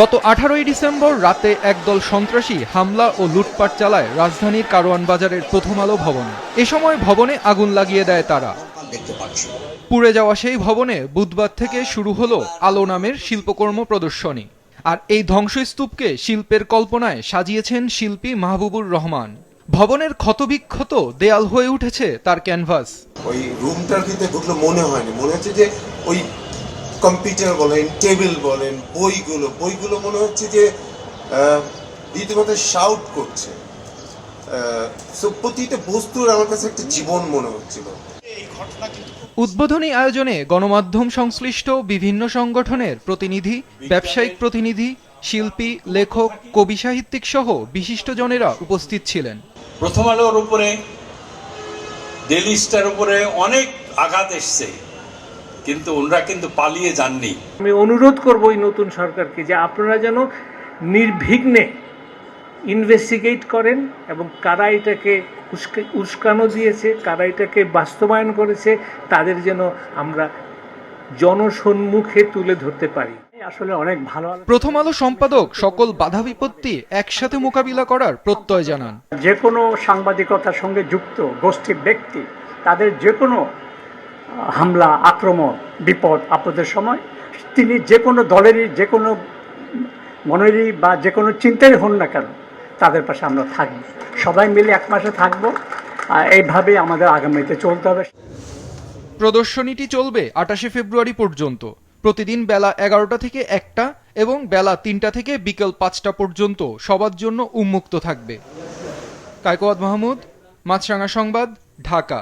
গত 18ই ডিসেম্বর রাতে একদল সন্ত্রাসী হামলা ও লুটপাট চালায় রাজধানীর কারওয়ান বাজারের প্রথম আলো ভবনে। এ সময় ভবনে আগুন লাগিয়ে দেয় তারা। পুড়ে যাওয়া সেই ভবনে বুধবার থেকে শুরু হলো আলো নামের শিল্পকর্ম প্রদর্শনী। আর এই ধ্বংসস্তূপকে শিল্পের কল্পনায় সাজিয়েছেন শিল্পী মাহবুবুর রহমান। ভবনের ক্ষতবিক্ষত দেয়াল হয়ে উঠেছে তার ক্যানভাস। ওই রুমটার ভিতরে ঢুকলে মনে হচ্ছে যে ওই কম্পিউটার বলেন, টেবিল বলেন, বইগুলো মনে হচ্ছে যে রীতিমতো শাউট করছে। প্রতিটা বস্তুর আমার কাছে একটা জীবন মনে হচ্ছিল। উদ্বোধনী আয়োজনে গণমাধ্যম সংশ্লিষ্ট বিভিন্ন সংগঠনের প্রতিনিধি, ব্যবসায়িক প্রতিনিধি, শিল্পী, লেখক, কবি সাহিত্যিক সহ বিশিষ্টজনেরা উপস্থিত ছিলেন। প্রথম আলোর উপরে, ডেইলি স্টার উপরে অনেক আঘাত এসছে, কিন্তু ওনারা কিন্তু পালিয়ে যাননি। আমি অনুরোধ করব এই নতুন সরকারকে যে আপনারা যেন নির্বিঘ্নে ইনভেস্টিগেট করেন এবং কারা এটাকে উস্কানো দিয়েছে, কারা এটাকে বাস্তবায়ন করেছে, তাদের যেন আমরা জনসম্মুখে তুলে ধরতে পারি। আসলে অনেক ভালো। প্রথম আলো সম্পাদক সকল বাধা বিপত্তি একসাথে মোকাবিলা করার প্রত্যয় জানান। যে কোনো সাংবাদিকতার সঙ্গে যুক্ত গোষ্ঠী, ব্যক্তি, তাদের যে কোনো হামলা, আক্রমণ, বিপদ আপদের সময় তিনি যে কোনো দলেরই, যে কোনো মনেরই বা যে কোনো চিন্তাই হন না কেন, তাদের পাশে আমরা থাকব। সবাই মিলে এক মাসে থাকবো। এইভাবেই আমাদের আগামীতে চলতে হবে। প্রদর্শনীটি চলবে 28শে ফেব্রুয়ারি পর্যন্ত। প্রতিদিন বেলা 11টা থেকে 1টা এবং বেলা 3টা থেকে বিকেল 5টা পর্যন্ত সবার জন্য উন্মুক্ত থাকবে। কায়কোয়াদ মাহমুদ, মাছরাঙা সংবাদ, ঢাকা।